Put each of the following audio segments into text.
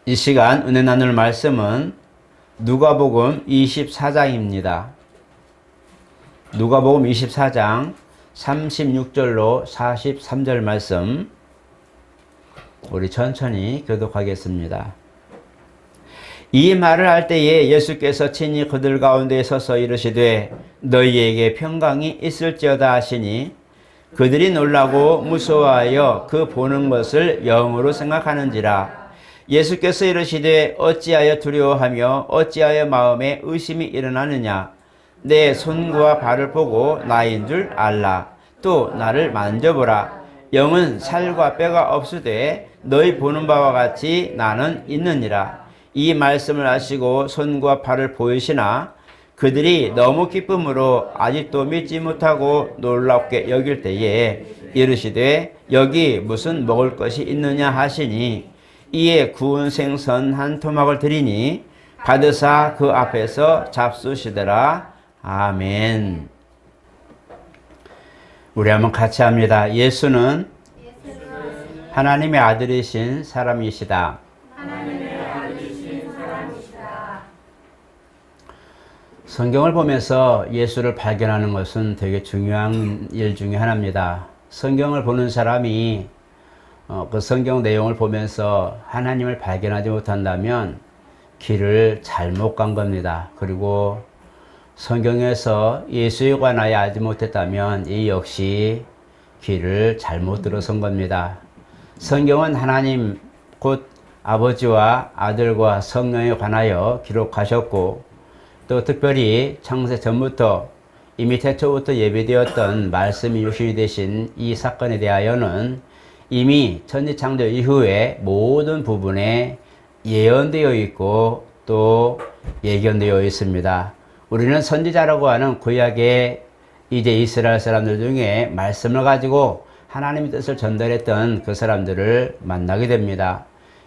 이 시간 은혜 나눌 말씀은 누가복음 24장입니다. 누가복음 24장 36절로 43절 말씀 우리 천천히 교독하겠습니다. 이 말을 할 때에 예수께서 친히 그들 가운데 서서 이르시되 너희에게 평강이 있을지어다 하시니 그들이 놀라고 무서워하여 그 보는 것을 영으로 생각하는지라. 예수께서 이르시되 어찌하여 두려워하며 어찌하여 마음에 의심이 일어나느냐. 내 손과 발을 보고 나인 줄 알라. 또 나를 만져보라. 영은 살과 뼈가 없으되 너희 보는 바와 같이 나는 있느니라. 이 말씀을 하시고 손과 발을 보이시나 그들이 너무 기쁨으로 아직도 믿지 못하고 놀랍게 여길 때에 이르시되 여기 무슨 먹을 것이 있느냐 하시니 이에 구운 생선 한 토막을 드리니 받으사 그 앞에서 잡수시더라. 아멘. 우리 한번 같이 합니다. 예수는 하나님의 아들이신 사람이시다. 성경을 보면서 예수를 발견하는 것은 되게 중요한 일 중에 하나입니다. 성경을 보는 사람이 그 성경 내용을 보면서 하나님을 발견하지 못한다면 길을 잘못 간 겁니다. 그리고 성경에서 예수에 관하여 알지 못했다면 이 역시 길을 잘못 들어선 겁니다. 성경은 하나님 곧 아버지와 아들과 성령에 관하여 기록하셨고 또 특별히 창세 전부터 이미 태초부터 예비되었던 말씀이 육신이 되신 이 사건에 대하여는 이미 천지창조 이후에 모든 부분에 예언되어 있고 또 예견되어 있습니다. 우리는 선지자라고 하는 구약의 이제 이스라엘 사람들 중에 말씀을 가지고 하나님의 뜻을 전달했던 그 사람들을 만나게 됩니다.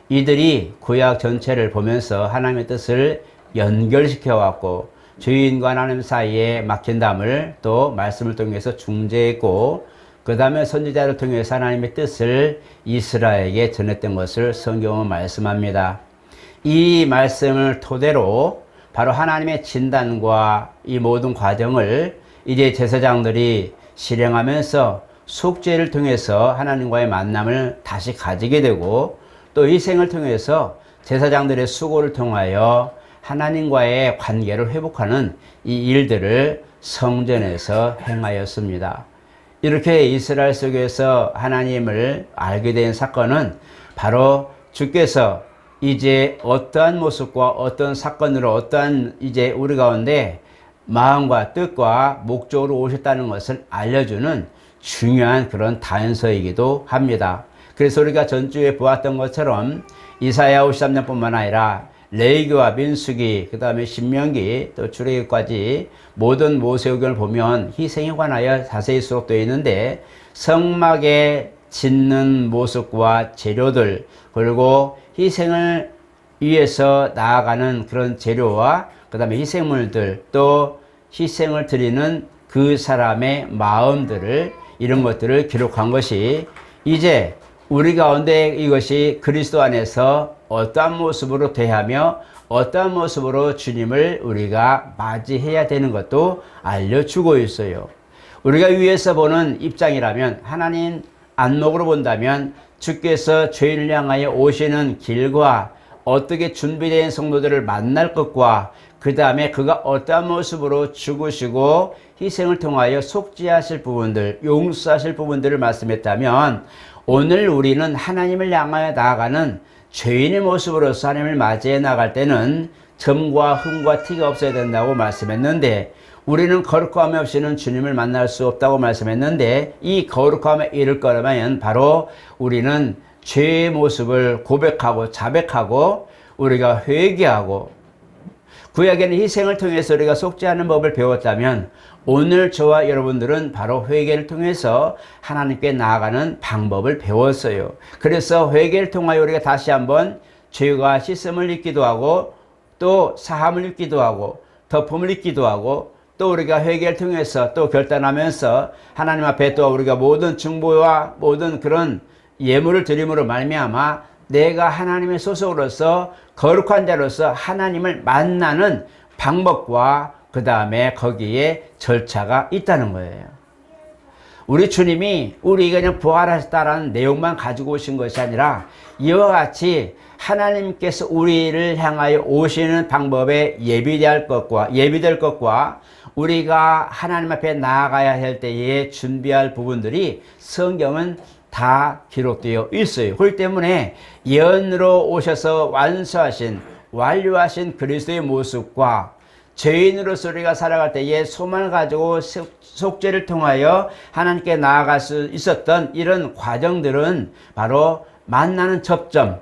이들이 구약 전체를 보면서 하나님의 뜻을 연결시켜 왔고 주인과 하나님 사이에 막힌 담을 또 말씀을 통해서 중재했고 그 다음에 선지자를 통해서 하나님의 뜻을 이스라엘에게 전했던 것을 성경은 말씀합니다. 이 말씀을 토대로 바로 하나님의 진단과 이 모든 과정을 이제 제사장들이 실행하면서 속죄를 통해서 하나님과의 만남을 다시 가지게 되고 또 이 생을 통해서 제사장들의 수고를 통하여 하나님과의 관계를 회복하는 이 일들을 성전에서 행하였습니다. 이렇게 이스라엘 속에서 하나님을 알게 된 사건은 바로 주께서 이제 어떠한 모습과 어떤 사건으로 어떠한 이제 우리 가운데 마음과 뜻과 목적으로 오셨다는 것을 알려주는 중요한 그런 다연서이기도 합니다. 그래서 우리가 전주에 보았던 것처럼 이사야 53년뿐만 아니라 레위기와 민수기, 그 다음에 신명기, 또 출애굽까지 모든 모세오경을 보면 희생에 관하여 자세히 수록되어 있는데 성막에 짓는 모습과 재료들 그리고 희생을 위해서 나아가는 그런 재료와 그 다음에 희생물들 또 희생을 드리는 그 사람의 마음들을 이런 것들을 기록한 것이 이제 우리 가운데 이것이 그리스도 안에서 어떠한 모습으로 대하며 어떠한 모습으로 주님을 우리가 맞이해야 되는 것도 알려주고 있어요. 우리가 위에서 보는 입장이라면 하나님 안목으로 본다면 주께서 죄인을 향하여 오시는 길과 어떻게 준비된 성도들을 만날 것과 그 다음에 그가 어떠한 모습으로 죽으시고 희생을 통하여 속죄하실 부분들 용서하실 부분들을 말씀했다면 오늘 우리는 하나님을 향하여 나아가는 죄인의 모습으로서 하나님을 맞이해 나갈 때는 점과 흠과 티가 없어야 된다고 말씀했는데 우리는 거룩함이 없이는 주님을 만날 수 없다고 말씀했는데 이 거룩함에 이를 거라면 바로 우리는 죄의 모습을 고백하고 자백하고 우리가 회개하고 구약에는 희생을 통해서 우리가 속죄하는 법을 배웠다면 오늘 저와 여러분들은 바로 회개를 통해서 하나님께 나아가는 방법을 배웠어요. 그래서 회개를 통하여 우리가 다시 한번 죄가 씻음을 입기도 하고 또 사함을 입기도 하고 덮음을 입기도 하고 또 우리가 회개를 통해서 또 결단하면서 하나님 앞에 또 우리가 모든 중보와 모든 그런 예물을 드림으로 말미암아 내가 하나님의 소속으로서 거룩한 자로서 하나님을 만나는 방법과 그 다음에 거기에 절차가 있다는 거예요. 우리 주님이 우리가 그냥 부활하셨다라는 내용만 가지고 오신 것이 아니라 이와 같이 하나님께서 우리를 향하여 오시는 방법에 예비될 것과 우리가 하나님 앞에 나아가야 할 때에 준비할 부분들이 성경은 다 기록되어 있어요. 그렇기 때문에 예언으로 오셔서 완료하신 그리스도의 모습과 죄인으로서 우리가 살아갈 때에 소망을 가지고 속죄를 통하여 하나님께 나아갈 수 있었던 이런 과정들은 바로 만나는 접점.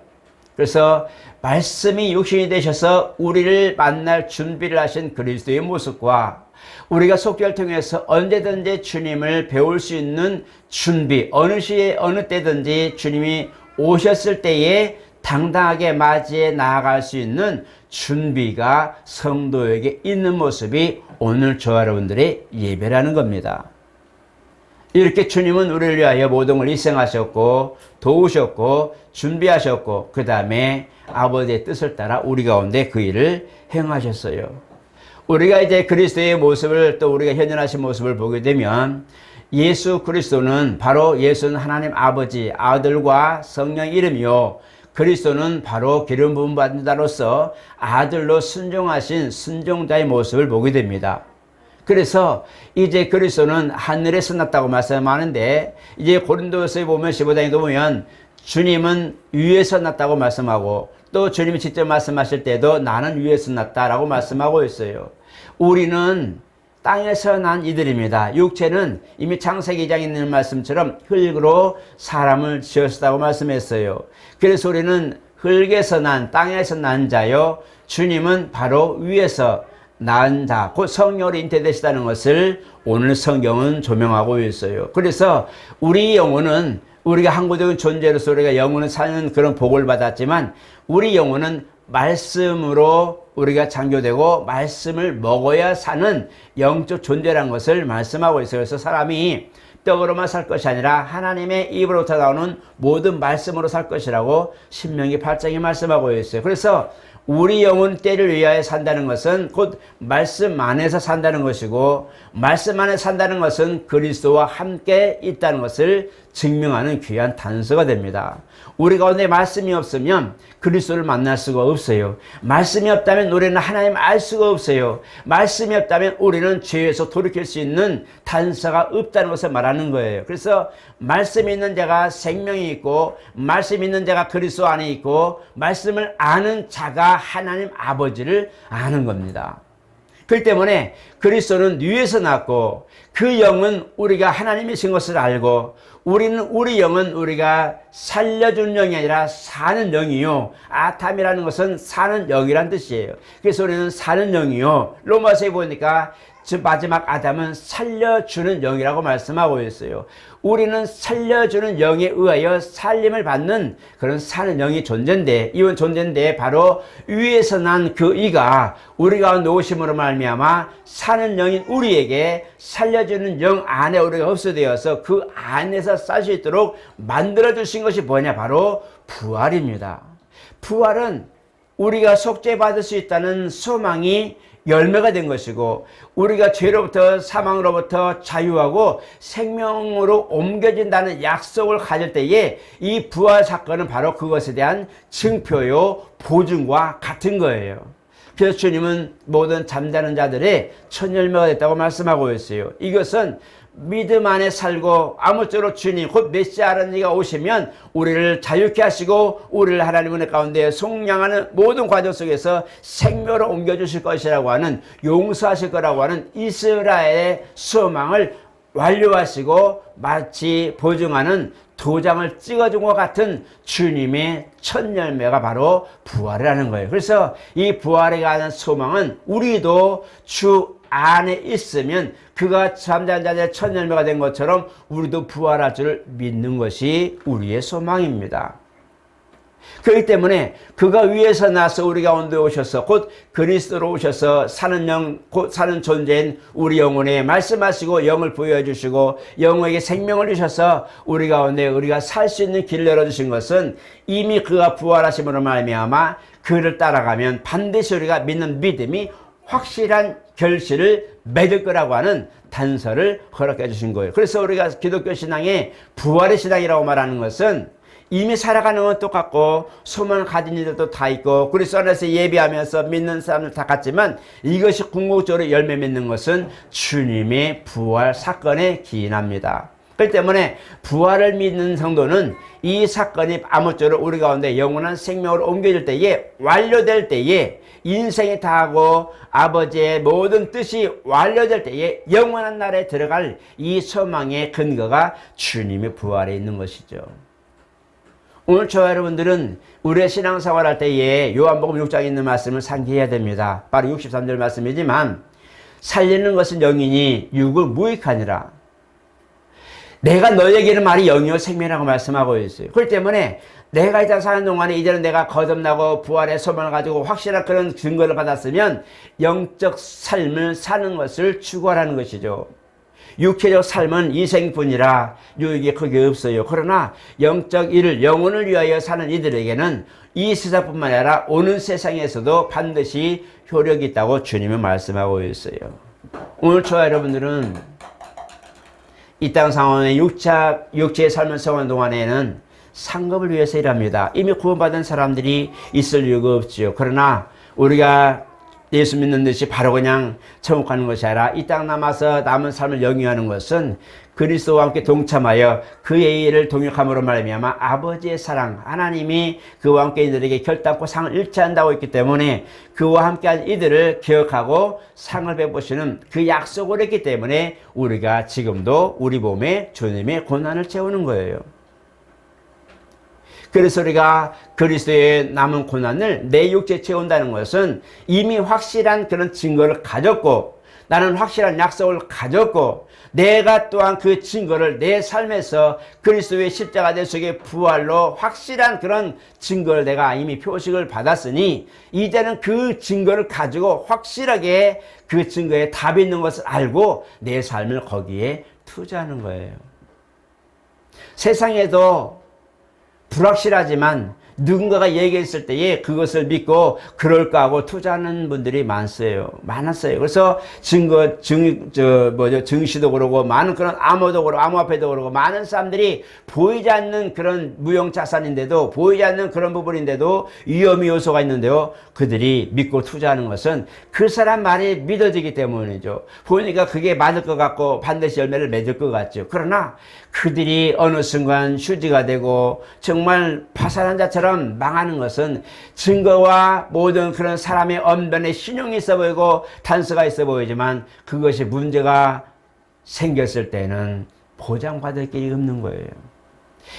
그래서 말씀이 육신이 되셔서 우리를 만날 준비를 하신 그리스도의 모습과 우리가 속죄를 통해서 언제든지 주님을 배울 수 있는 준비, 어느 시에 어느 때든지 주님이 오셨을 때에 당당하게 맞이해 나아갈 수 있는 준비가 성도에게 있는 모습이 오늘 저와 여러분들의 예배라는 겁니다. 이렇게 주님은 우리를 위하여 모든 걸 희생하셨고 도우셨고 준비하셨고 그 다음에 아버지의 뜻을 따라 우리 가운데 그 일을 행하셨어요. 우리가 이제 그리스도의 모습을 또 우리가 현현하신 모습을 보게 되면 예수 그리스도는 바로 예수는 하나님 아버지 아들과 성령 이름이요 그리스도는 바로 기름 부음 받은 자로서 아들로 순종하신 순종자의 모습을 보게 됩니다. 그래서 이제 그리스도는 하늘에서 났다고 말씀하는데 이제 고린도서에 보면 15장에 보면 주님은 위에서 났다고 말씀하고 또 주님이 직접 말씀하실 때도 나는 위에서 났다라고 말씀하고 있어요. 우리는 땅에서 난 이들입니다. 육체는 이미 창세기 2장에 있는 말씀처럼 흙으로 사람을 지었다고 말씀했어요. 그래서 우리는 흙에서 난 땅에서 난 자요 주님은 바로 위에서 난 자, 곧 성령으로 잉태되시다는 것을 오늘 성경은 조명하고 있어요. 그래서 우리 영혼은 우리가 항구적인 존재로서 우리가 영혼을 사는 그런 복을 받았지만 우리 영혼은 말씀으로 우리가 창조되고 말씀을 먹어야 사는 영적 존재라는 것을 말씀하고 있어요. 그래서 사람이 떡으로만 살 것이 아니라 하나님의 입으로부터 나오는 모든 말씀으로 살 것이라고 신명기 8장에 말씀하고 있어요. 그래서 우리 영혼 때를 위하여 산다는 것은 곧 말씀 안에서 산다는 것이고 말씀 안에 산다는 것은 그리스도와 함께 있다는 것을 증명하는 귀한 단서가 됩니다. 우리 가운데 말씀이 없으면 그리스도를 만날 수가 없어요. 말씀이 없다면 우리는 하나님 알 수가 없어요. 말씀이 없다면 우리는 죄에서 돌이킬 수 있는 단서가 없다는 것을 말하는 거예요. 그래서 말씀이 있는 자가 생명이 있고 말씀이 있는 자가 그리스도 안에 있고 말씀을 아는 자가 하나님 아버지를 아는 겁니다. 그렇기 때문에 그리스도는 위에서 났고 그 영은 우리가 하나님이신 것을 알고 우리 영은 우리가 살려준 영이 아니라 사는 영이요. 아탐이라는 것은 사는 영이란 뜻이에요. 그래서 우리는 사는 영이요. 로마서에 보니까 마지막 아담은 살려주는 영이라고 말씀하고 있어요. 우리는 살려주는 영에 의하여 살림을 받는 그런 사는 영이 존재인데 바로 위에서 난 그 이가 우리 가운데 오심으로 말미암아 사는 영인 우리에게 살려주는 영 안에 우리가 흡수되어서 그 안에서 살 수 있도록 만들어주신 것이 뭐냐? 바로 부활입니다. 부활은 우리가 속죄받을 수 있다는 소망이 열매가 된 것이고 우리가 죄로부터 사망으로부터 자유하고 생명으로 옮겨진다는 약속을 가질 때에 이 부활 사건은 바로 그것에 대한 증표요 보증과 같은 거예요. 그래서 주님은 모든 잠자는 자들의 첫 열매가 됐다고 말씀하고 있어요. 이것은 믿음 안에 살고 아무쪼록 주님 곧 메시아라는 이가 오시면 우리를 자유케 하시고 우리를 하나님 은혜 가운데 속량하는 모든 과정 속에서 생명으로 옮겨주실 것이라고 하는 용서하실 거라고 하는 이스라엘의 소망을 완료하시고 마치 보증하는 도장을 찍어준 것 같은 주님의 첫 열매가 바로 부활이라는 거예요. 그래서 이 부활에 관한 소망은 우리도 주 안에 있으면 그가 잠자는 자들의 첫 열매가 된 것처럼 우리도 부활할 줄 믿는 것이 우리의 소망입니다. 그렇기 때문에 그가 위에서 나서 우리 가운데 오셔서 곧 그리스도로 오셔서 사는 영, 곧 사는 존재인 우리 영혼에 말씀하시고 영을 부여해 주시고 영혼에게 생명을 주셔서 우리 가운데 우리가 살 수 있는 길을 열어주신 것은 이미 그가 부활하심으로 말미암아 그를 따라가면 반드시 우리가 믿는 믿음이 확실한 결실을 맺을 거라고 하는 단서를 허락해 주신 거예요. 그래서 우리가 기독교 신앙의 부활의 신앙이라고 말하는 것은 이미 살아가는 건 똑같고 소망을 가진 이들도 다 있고 그리스도 안에서 예배하면서 믿는 사람들 다 같지만 이것이 궁극적으로 열매 맺는 것은 주님의 부활 사건에 기인합니다. 그렇기 때문에 부활을 믿는 성도는 이 사건이 아무쪼록 우리 가운데 영원한 생명으로 옮겨질 때에 완료될 때에 인생이 다하고 아버지의 모든 뜻이 완료될 때에 영원한 날에 들어갈 이 소망의 근거가 주님의 부활에 있는 것이죠. 오늘 저와 여러분들은 우리의 신앙생활 할 때에 요한복음 6장에 있는 말씀을 상기해야 됩니다. 바로 63절 말씀이지만 살리는 것은 영이니 육을 무익하니라. 내가 너에게는 말이 영이요 생명이라고 말씀하고 있어요. 그렇기 때문에 내가 이 땅 사는 동안에 이제는 내가 거듭나고 부활의 소망을 가지고 확실한 그런 증거를 받았으면 영적 삶을 사는 것을 추구하라는 것이죠. 육체적 삶은 이생뿐이라 유익이 크게 없어요. 그러나 영적 일을 영혼을 위하여 사는 이들에게는 이 세상뿐만 아니라 오는 세상에서도 반드시 효력이 있다고 주님은 말씀하고 있어요. 오늘 저와 여러분들은 이 땅 상황에 육체의 삶을 사는 동안에는 상급을 위해서 일합니다. 이미 구원받은 사람들이 있을 이유가 없지요. 그러나 우리가 예수 믿는 듯이 바로 그냥 천국 가는 것이 아니라 이 땅 남아서 남은 삶을 영위하는 것은 그리스도와 함께 동참하여 그의 일을 동역함으로 말미암아 아버지의 사랑, 하나님이 그와 함께 이들에게 결단코 상을 일치한다고 했기 때문에 그와 함께한 이들을 기억하고 상을 베푸시는 그 약속을 했기 때문에 우리가 지금도 우리 몸에 주님의 고난을 채우는 거예요. 그래서 우리가 그리스도의 남은 고난을 내 육체에 채운다는 것은 이미 확실한 그런 증거를 가졌고 나는 확실한 약속을 가졌고 내가 또한 그 증거를 내 삶에서 그리스도의 십자가 속의 부활로 확실한 그런 증거를 내가 이미 표식을 받았으니 이제는 그 증거를 가지고 확실하게 그 증거에 답이 있는 것을 알고 내 삶을 거기에 투자하는 거예요. 세상에도 불확실하지만 누군가가 얘기했을 때에 그것을 믿고 그럴까 하고 투자하는 분들이 많았어요. 그래서 증시도 그러고 많은 그런 암호도 그러고 암호화폐도 그러고 많은 사람들이 보이지 않는 그런 무형자산인데도 보이지 않는 그런 부분인데도 위험 요소가 있는데요. 그들이 믿고 투자하는 것은 그 사람 말이 믿어지기 때문이죠. 보니까 그게 맞을 것 같고 반드시 열매를 맺을 것 같죠. 그러나 그들이 어느 순간 휴지가 되고 정말 파산한 자처럼 망하는 것은 증거와 모든 그런 사람의 언변에 신용이 있어 보이고 단서가 있어 보이지만 그것이 문제가 생겼을 때는 보장받을 길이 없는 거예요.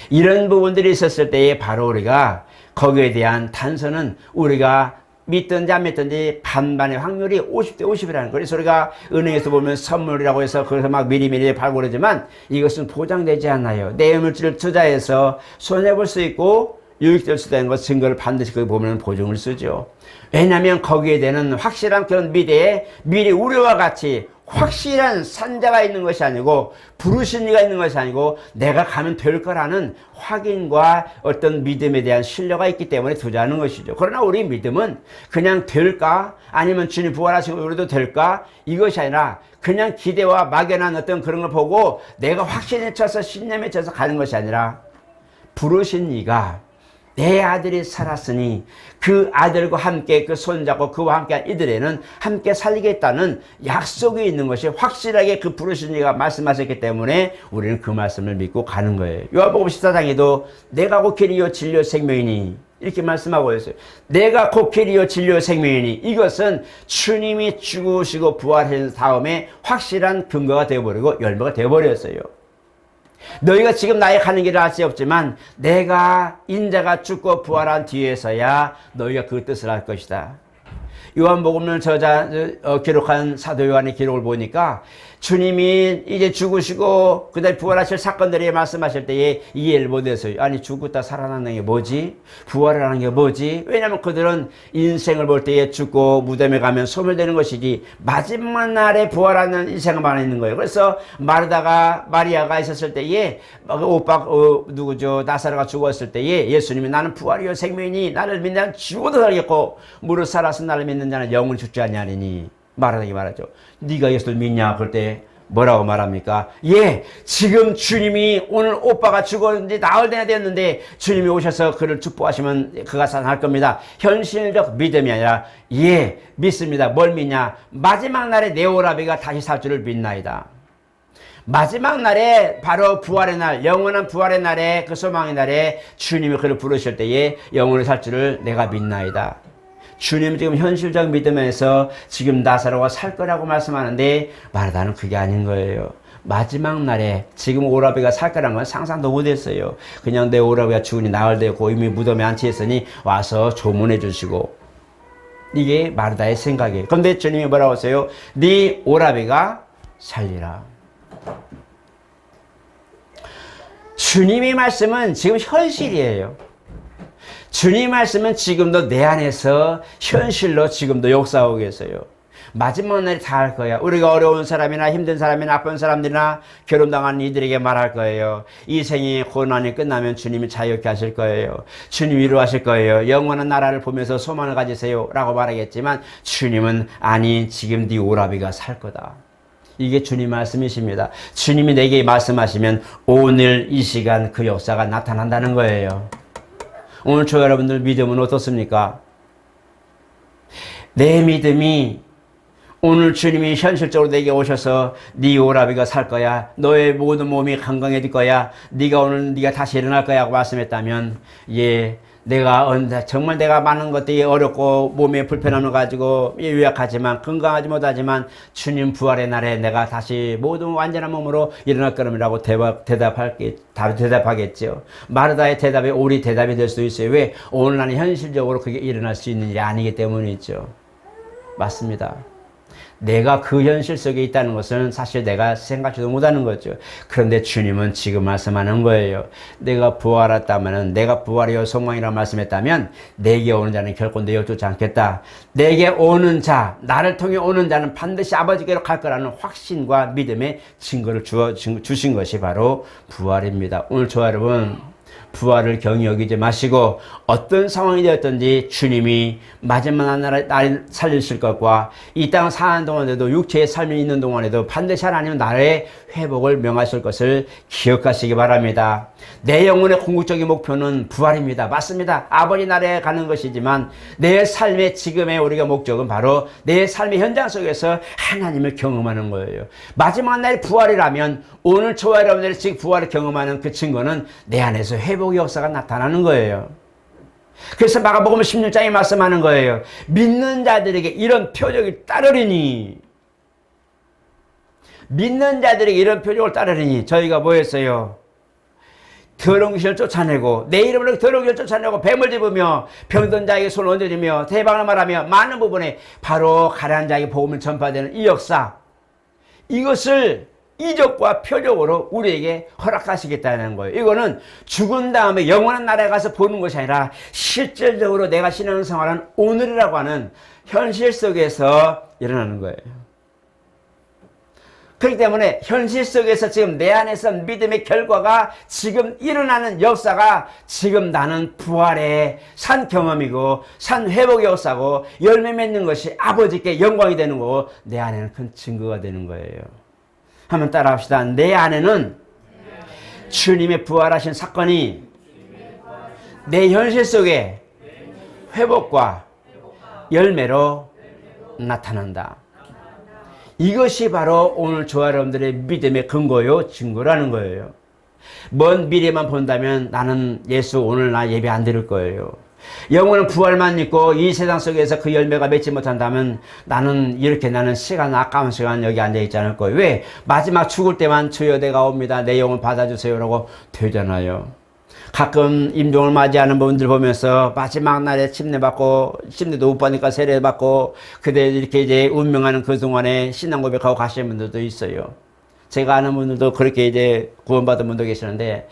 이런 부분들이 있었을 때에 바로 우리가 거기에 대한 단서는 우리가 믿든지 안 믿든지 반반의 확률이 50대 50이라는 거예요. 그래서 우리가 은행에서 보면 선물이라고 해서 그래서 막 미리미리 발굴하지만 이것은 보장되지 않아요. 내 물질을 투자해서 손해볼 수 있고 유익될 수도 있는 것 증거를 반드시 거기 보면 보증을 쓰죠. 왜냐하면 거기에 대한 확실한 그런 미래에 미리 우려와 같이 확실한 산자가 있는 것이 아니고 부르신 이가 있는 것이 아니고 내가 가면 될 거라는 확인과 어떤 믿음에 대한 신뢰가 있기 때문에 투자하는 것이죠. 그러나 우리 믿음은 그냥 될까 아니면 주님 부활하시고 우리도 될까 이것이 아니라 그냥 기대와 막연한 어떤 그런 걸 보고 내가 확신에 쳐서 신념에 쳐서 가는 것이 아니라 부르신 이가 내 아들이 살았으니 그 아들과 함께 그 손잡고 그와 함께한 이들에는 함께 살리겠다는 약속이 있는 것이 확실하게 그 부르신 이가 말씀하셨기 때문에 우리는 그 말씀을 믿고 가는 거예요. 요한복음 14장에도 내가 곧 길이요 진리요 생명이니 이렇게 말씀하고 있어요. 내가 곧 길이요 진리요 생명이니 이것은 주님이 죽으시고 부활하신 다음에 확실한 근거가 되어버리고 열매가 되어버렸어요. 너희가 지금 나의 가는 길을 알 수 없지만 내가 인자가 죽고 부활한 뒤에서야 너희가 그 뜻을 알 것이다. 요한복음을 기록한 사도 요한의 기록을 보니까 주님이 이제 죽으시고 그다음에 부활하실 사건들이 말씀하실 때에 이해를 못해서요. 아니 죽었다 살아난다는 게 뭐지? 부활이라는 게 뭐지? 왜냐하면 그들은 인생을 볼 때에 죽고 무덤에 가면 소멸되는 것이지 마지막 날에 부활하는 인생만 있는 거예요. 그래서 마리아가 있었을 때에 오빠 누구죠? 나사로가 죽었을 때에 예수님이 나는 부활이요 생명이니 나를 믿는 자는 죽어도 살겠고 무릇 살아서 나를 믿는 자는 영원히 죽지 아니하리니 말하기 말하죠. 네가 예수를 믿냐? 그럴 때 뭐라고 말합니까? 예, 지금 주님이 오늘 오빠가 죽었는지 나흘 되나 되었는데 주님이 오셔서 그를 축복하시면 그가 살아날 겁니다. 현실적 믿음이 아니라 예, 믿습니다. 뭘 믿냐? 마지막 날에 내 오라비가 다시 살 줄을 믿나이다. 마지막 날에 바로 부활의 날, 영원한 부활의 날에 그 소망의 날에 주님이 그를 부르실 때에 영원히 살 줄을 내가 믿나이다. 주님 지금 현실적 믿음에서 지금 나사로가 살 거라고 말씀하는데 마르다는 그게 아닌 거예요. 마지막 날에 지금 오라비가 살 거라는 건 상상도 못했어요. 그냥 내 오라비가 죽으니 나흘 되고 이미 무덤에 안치했으니 와서 조문해 주시고 이게 마르다의 생각이에요. 그런데 주님이 뭐라고 하세요? 네 오라비가 살리라. 주님의 말씀은 지금 현실이에요. 주님 말씀은 지금도 내 안에서 현실로 지금도 역사하고 계세요. 마지막 날에 다 할 거야. 우리가 어려운 사람이나 힘든 사람이나 나쁜 사람들이나 결혼당한 이들에게 말할 거예요. 이 생이 고난이 끝나면 주님이 자유케 하실 거예요. 주님 위로하실 거예요. 영원한 나라를 보면서 소망을 가지세요 라고 말하겠지만 주님은 아니 지금 네 오라비가 살 거다. 이게 주님 말씀이십니다. 주님이 내게 말씀하시면 오늘 이 시간 그 역사가 나타난다는 거예요. 오늘 저 여러분들 믿음은 어떻습니까? 내 믿음이 오늘 주님이 현실적으로 내게 오셔서 네 오라비가 살 거야. 너의 모든 몸이 건강해질 거야. 네가 다시 일어날 거야 하고 말씀했다면 예, 정말 내가 많은 것들이 어렵고 몸에 불편함을 가지고 유약하지만 건강하지 못하지만 주님 부활의 날에 내가 다시 모든 완전한 몸으로 일어날 거라고 대답하겠죠. 마르다의 대답이 옳은 대답이 될 수도 있어요. 왜? 오늘 나는 현실적으로 그게 일어날 수 있는 일이 아니기 때문이죠. 맞습니다. 내가 그 현실 속에 있다는 것은 사실 내가 생각지도 못하는 거죠. 그런데 주님은 지금 말씀하는 거예요. 내가 부활했다면, 내가 부활이요 소망이라고 말씀했다면 내게 오는 자는 결코 내 쫓지 않겠다. 내게 오는 자, 나를 통해 오는 자는 반드시 아버지께로 갈 거라는 확신과 믿음의 증거를 주신 것이 바로 부활입니다. 오늘 저와 여러분 부활을 경히 여기지 마시고 어떤 상황이 되었든지 주님이 마지막 날에 살리실 것과 이 땅 사는 동안에도 육체의 삶이 있는 동안에도 반드시 하나님은 나의 회복을 명하실 것을 기억하시기 바랍니다. 내 영혼의 궁극적인 목표는 부활입니다. 맞습니다. 아버지 나라에 가는 것이지만 내 삶의 지금의 우리가 목적은 바로 내 삶의 현장 속에서 하나님을 경험하는 거예요. 마지막 날이 부활이라면 오늘 저와 여러분들이 지금 부활을 경험하는 그 증거는 내 안에서 회복의 역사가 나타나는 거예요. 그래서 마가복음 16장에 말씀하는 거예요. 믿는 자들에게 이런 표적이 따르리니 믿는 자들에게 이런 표적을 따르리니 저희가 뭐 했어요? 더러운 귀신을 쫓아내고 내 이름으로 더러운 귀신을 쫓아내고 뱀을 집으며 병든 자에게 손을 얹어주며 대방을 말하며 많은 부분에 바로 가난한 자에게 복음을 전파되는 이 역사 이것을 이적과 표적으로 우리에게 허락하시겠다는 거예요. 이거는 죽은 다음에 영원한 나라에 가서 보는 것이 아니라 실질적으로 내가 신앙생활하는 오늘이라고 하는 현실 속에서 일어나는 거예요. 그렇기 때문에 현실 속에서 지금 내 안에서 믿음의 결과가 지금 일어나는 역사가 지금 나는 부활의 산 경험이고 산 회복의 역사고 열매 맺는 것이 아버지께 영광이 되는 거고 내 안에는 큰 증거가 되는 거예요. 한번 따라 합시다. 내 안에는 주님의 부활하신 사건이 내 현실 속에 회복과 열매로 나타난다. 이것이 바로 오늘 저와 여러분들의 믿음의 근거요, 증거라는 거예요. 먼 미래만 본다면 나는 예수 오늘 나 예배 안 드릴 거예요. 영원한 부활만 믿고 이 세상 속에서 그 열매가 맺지 못한다면 나는 시간, 아까운 시간 여기 앉아있지 않을 거예요. 왜? 마지막 죽을 때만 주여 내가 옵니다. 내 영혼 받아주세요. 라고 되잖아요. 가끔 임종을 맞이하는 분들 보면서 마지막 날에 침례도 못 받으니까 세례받고, 그대 이렇게 이제 운명하는 그 동안에 신앙 고백하고 가시는 분들도 있어요. 제가 아는 분들도 그렇게 이제 구원받은 분도 계시는데,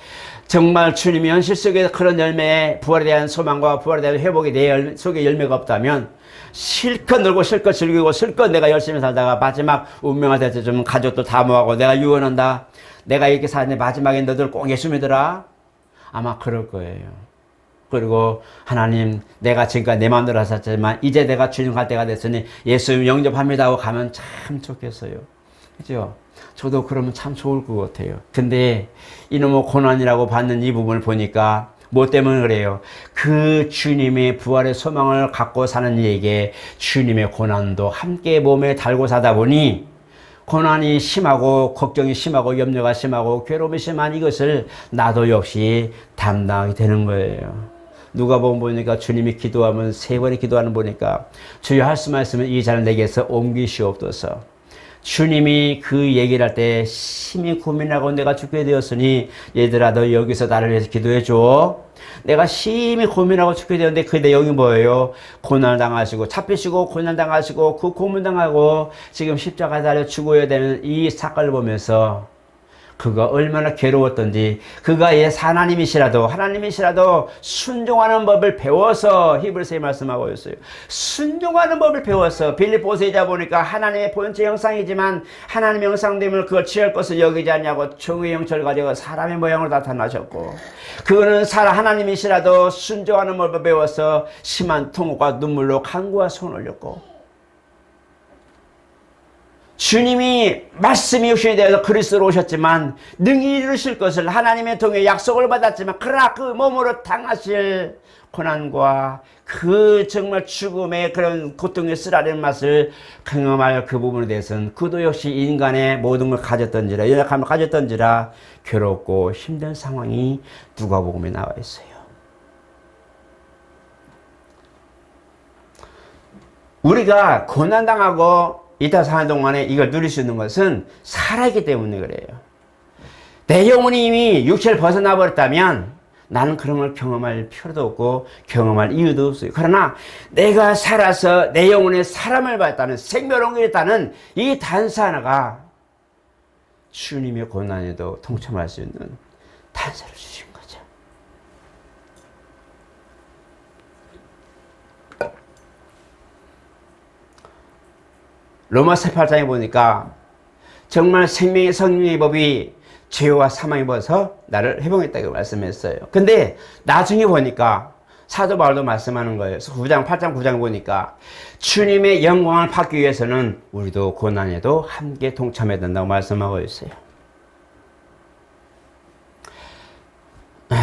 정말 주님이 현실 속에 그런 열매, 부활에 대한 소망과 부활에 대한 회복에 대한 속에 열매가 없다면, 실컷 놀고 실컷 즐기고 실컷 내가 열심히 살다가 마지막 운명할 때 좀 가족도 다 모아고 내가 유언한다, 내가 이렇게 사는데 마지막에 너들 꼭 예수 믿어라, 아마 그럴 거예요. 그리고 하나님, 내가 지금까지 내 마음대로 하셨지만 이제 내가 주님 갈 때가 됐으니 예수 영접합니다 하고 가면 참 좋겠어요. 그죠? 저도 그러면 참 좋을 것 같아요. 근데 이놈의 고난이라고 받는 이 부분을 보니까 뭐 때문에 그래요? 그 주님의 부활의 소망을 갖고 사는 이에게 주님의 고난도 함께 몸에 달고 사다 보니 고난이 심하고 걱정이 심하고 염려가 심하고 괴로움이 심한 이것을 나도 역시 담당하게 되는 거예요. 누가복음 보니까 주님이 기도하면 3번이 기도하는 보니까 주여 할 수만 있으면 이 잔을 내게서 옮기시옵소서. 주님이 그 얘기를 할 때 심히 고민하고 내가 죽게 되었으니 얘들아 너 여기서 나를 위해서 기도해 줘. 내가 심히 고민하고 죽게 되었는데 그 내용이 뭐예요? 고난을 당하시고 잡히시고 고난 당하시고 그 고문 당하고 지금 십자가 달려 죽어야 되는 이 사건을 보면서 그가 얼마나 괴로웠던지, 그가 하나님이시라도 순종하는 법을 배워서, 히브리서에 말씀하고 있어요. 순종하는 법을 배워서, 빌립보서에 보니까 하나님의 본체 형상이지만 하나님의 형상됨을 그걸 취할 것을 여기지 않냐고 종의 형체를 가지고 사람의 모양으로 나타나셨고, 그거는 하나님이시라도 순종하는 법을 배워서 심한 통곡과 눈물로 간구와 손을 올렸고, 주님이 말씀이 육신이 되어서 그리스도로 오셨지만 능히 이루실 것을 하나님의 통해 약속을 받았지만, 그러나 그 몸으로 당하실 고난과 그 정말 죽음의 그런 고통의 쓰라린 맛을 경험할 그 부분에 대해서는 그도 역시 인간의 모든 걸 가졌던지라, 연약함을 가졌던지라 괴롭고 힘든 상황이 누가복음에 나와 있어요. 우리가 고난당하고 이따 사는 동안에 이걸 누릴 수 있는 것은 살아있기 때문에 그래요. 내 영혼이 이미 육체를 벗어나 버렸다면 나는 그런 걸 경험할 필요도 없고 경험할 이유도 없어요. 그러나 내가 살아서 내 영혼에 사람을 받았다는, 생명을 얻었다는 이 단서 하나가 주님의 고난에도 동참할 수 있는 단서를 주신 거죠. 로마서 8장에 보니까 정말 생명의 성령의 법이 죄와 사망의 법에서 나를 회복했다고 말씀했어요. 근데 나중에 보니까 사도 바울도 말씀하는 거예요. 8장 9장 보니까 주님의 영광을 받기 위해서는 우리도 고난에도 함께 동참해야 된다고 말씀하고 있어요.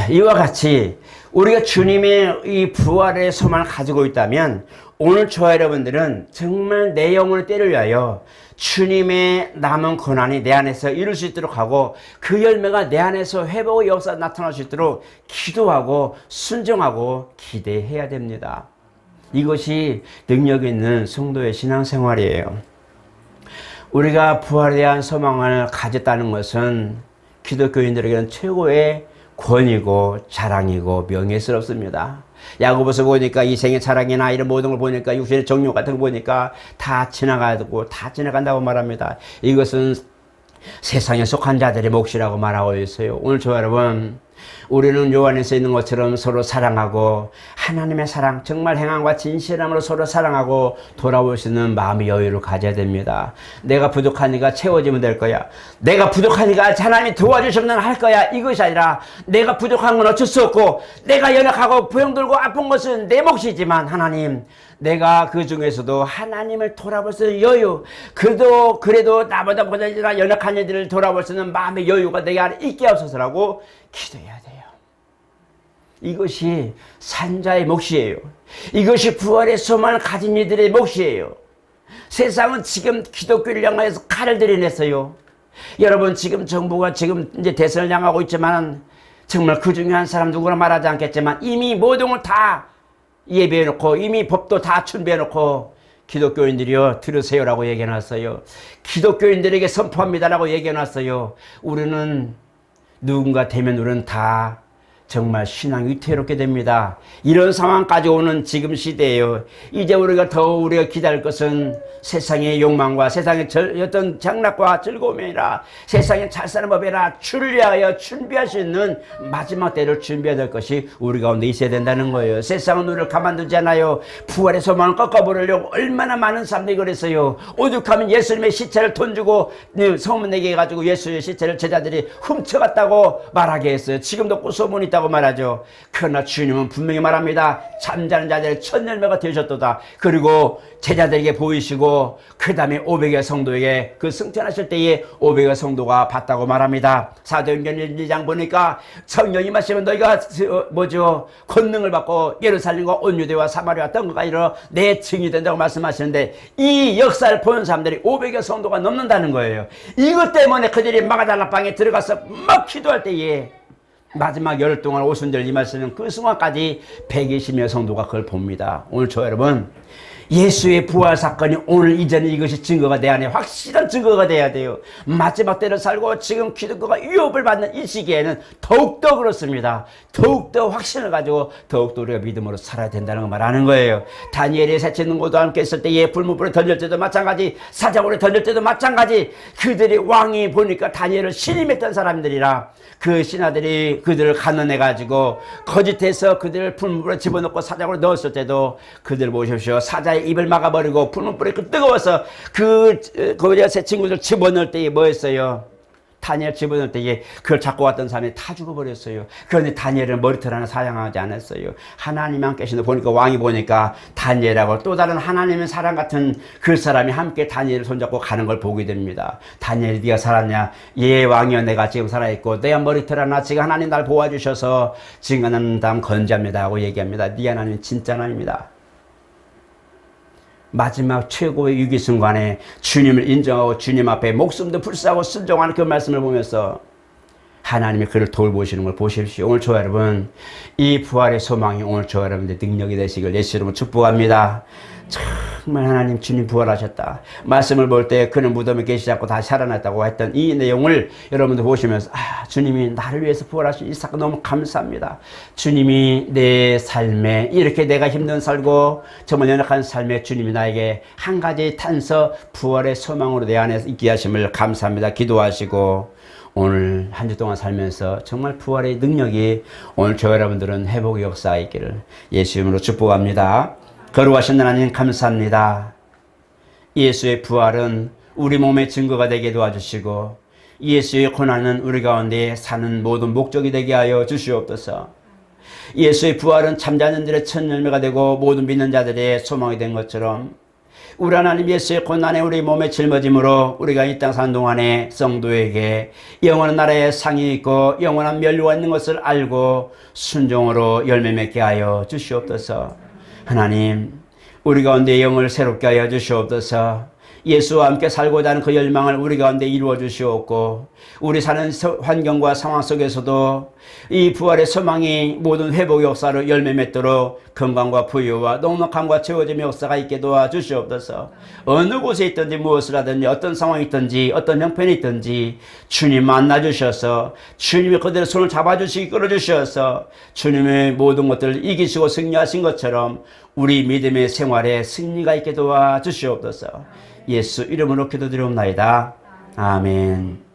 이와 같이 우리가 주님의 이 부활의 소망을 가지고 있다면 오늘 저와 여러분들은 정말 내 영혼을 때를 위하여 주님의 남은 고난이 내 안에서 이룰 수 있도록 하고 그 열매가 내 안에서 회복의 역사가 나타날 수 있도록 기도하고 순종하고 기대해야 됩니다. 이것이 능력 있는 성도의 신앙생활이에요. 우리가 부활에 대한 소망을 가졌다는 것은 기독교인들에게는 최고의 권위고 자랑이고 명예스럽습니다. 야고보서 보니까 이 생의 자랑이나 이런 모든 걸 보니까 육신의 정욕 같은 거 보니까 다 지나가고 다 지나간다고 말합니다. 이것은 세상에 속한 자들의 몫이라고 말하고 있어요. 오늘 저 여러분, 우리는 요한에서 있는 것처럼 서로 사랑하고 하나님의 사랑, 정말 행함과 진실함으로 서로 사랑하고 돌아올 수 있는 마음의 여유를 가져야 됩니다. 내가 부족하니까 채워지면 될 거야. 내가 부족하니까 하나님이 도와주시면 할 거야. 이것이 아니라 내가 부족한 건 어쩔 수 없고 내가 연약하고 부영들고 아픈 것은 내 몫이지만 하나님, 내가 그 중에서도 하나님을 돌아볼 수 있는 여유, 그래도 나보다 보다 연약한 이들을 돌아볼 수 있는 마음의 여유가 내 안에 있게 하소서라고 기도해야 돼요. 이것이 산자의 몫이에요. 이것이 부활의 소망을 가진 이들의 몫이에요. 세상은 지금 기독교를 향해서 칼을 들이냈어요. 여러분, 지금 정부가 지금 이제 대선을 향하고 있지만 정말 그 중에 한 사람 누구나 말하지 않겠지만 이미 모든 걸 다 예비해놓고 이미 법도 다 준비해놓고 기독교인들이요 들으세요라고 얘기해놨어요. 기독교인들에게 선포합니다라고 얘기해놨어요. 우리는 누군가 되면 우리는 다 정말 신앙이 위태롭게 됩니다. 이런 상황까지 오는 지금 시대에요. 이제 우리가 기다릴 것은 세상의 욕망과 세상의 어떤 장락과 즐거움이 아니라 세상에 잘 사는 법이라 주를 위하여 준비할 수 있는 마지막 때를 준비해야 될 것이 우리 가운데 있어야 된다는 거예요. 세상은 우리를 가만두지 않아요. 부활의 소망을 꺾어버리려고 얼마나 많은 사람들이 그랬어요. 오죽하면 예수님의 시체를 돈 주고 소문내게 해가지고 예수의 시체를 제자들이 훔쳐갔다고 말하게 했어요. 지금도 그 소문이 있다고 말하죠. 그러나 주님은 분명히 말합니다. 잠자는 자들의 첫 열매가 되셨도다. 그리고 제자들에게 보이시고 그 다음에 500여 성도에게 그 승천하실 때에 500여 성도가 봤다고 말합니다. 사도행전 1, 2장 보니까 성령이 임하시면 너희가 권능을 받고 예루살렘과 온 유대와 사마리아 땅끝까지 이르러 내 증인이 된다고 말씀하시는데 이 역사를 보는 사람들이 500여 성도가 넘는다는 거예요. 이것 때문에 그들이 마가달라 방에 들어가서 막 기도할 때에 마지막 열흘 동안 오순절 임하시는 그 순간까지 120여 성도가 그걸 봅니다. 오늘 저 여러분, 예수의 부활 사건이 오늘 이전에 이것이 증거가 내 안에 확실한 증거가 돼야 돼요. 마지막 때를 살고 지금 기독교가 위협을 받는 이 시기에는 더욱더 그렇습니다. 더욱더 확신을 가지고 더욱더 우리가 믿음으로 살아야 된다는 걸 말하는 거예요. 다니엘이 새치 능고도 함께 있을 때에 불문불에 던질 때도 마찬가지, 사자굴에 던질 때도 마찬가지. 그들이 왕이 보니까 다니엘을 신임했던 사람들이라 그 신하들이 그들을 간언해가지고 거짓해서 그들을 불문불에 집어넣고 사자굴에 넣었을 때도 그들 보십시오. 사자의 입을 막아버리고 불문불에 뜨거워서 새 친구들 집어넣을 때에 뭐 했어요? 다니엘 집어넣을 때에 그걸 잡고 왔던 사람이 다 죽어버렸어요. 그런데 다니엘은 머리털 하나 사양하지 않았어요. 하나님 함께 계신데 보니까 왕이 보니까 다니엘하고 또 다른 하나님의 사람 같은 그 사람이 함께 다니엘을 손잡고 가는 걸 보게 됩니다. 다니엘이 네가 살았냐? 예 왕이여 내가 지금 살아있고 내 머리털 하나 지금 하나님 날 보아주셔서 지금 하나님 다음 건지합니다 하고 얘기합니다. 네 하나님 진짜 하나님입니다. 마지막 최고의 위기 순간에 주님을 인정하고 주님 앞에 목숨도 불사하고 순종하는 그 말씀을 보면서 하나님이 그를 돌보시는 걸 보십시오. 오늘 저 여러분, 이 부활의 소망이 오늘 저 여러분의 능력이 되시길 예수 이름으로 축복합니다. 정말 하나님 주님 부활하셨다. 말씀을 볼 때 그는 무덤에 계시지 않고 다시 살아났다고 했던 이 내용을 여러분들 보시면서 주님이 나를 위해서 부활하신 이 사건 너무 감사합니다. 주님이 내 삶에 이렇게 내가 힘든 살고 정말 연약한 삶에 주님이 나에게 한 가지 탄서 부활의 소망으로 내 안에 있게 하심을 감사합니다. 기도하시고 오늘 한 주 동안 살면서 정말 부활의 능력이 오늘 저 여러분들은 회복의 역사가 있기를 예수 이름으로 축복합니다. 거룩하신 하나님 감사합니다. 예수의 부활은 우리 몸의 증거가 되게 도와주시고 예수의 고난은 우리 가운데 사는 모든 목적이 되게 하여 주시옵소서. 예수의 부활은 잠자는 자들의 첫 열매가 되고 모든 믿는 자들의 소망이 된 것처럼 우리 하나님 예수의 고난에 우리 몸에 짊어짐으로 우리가 이 땅 사는 동안에 성도에게 영원한 나라에 상이 있고 영원한 멸류가 있는 것을 알고 순종으로 열매 맺게 하여 주시옵소서. 하나님 우리 가운데 영을 새롭게 하여 주시옵소서. 예수와 함께 살고자 하는 그 열망을 우리 가운데 이루어 주시옵고 우리 사는 환경과 상황 속에서도 이 부활의 소망이 모든 회복의 역사로 열매 맺도록 건강과 부유와 넉넉함과 채워짐의 역사가 있게 도와주시옵소서. 어느 곳에 있든지 무엇을 하든지 어떤 상황이 있든지 어떤 형편이 있든지 주님 만나주셔서 주님이 그들의 손을 잡아주시고 끌어주셔서 주님의 모든 것들을 이기시고 승리하신 것처럼 우리 믿음의 생활에 승리가 있게 도와주시옵소서. 예수 이름으로 기도드리옵나이다. 아멘.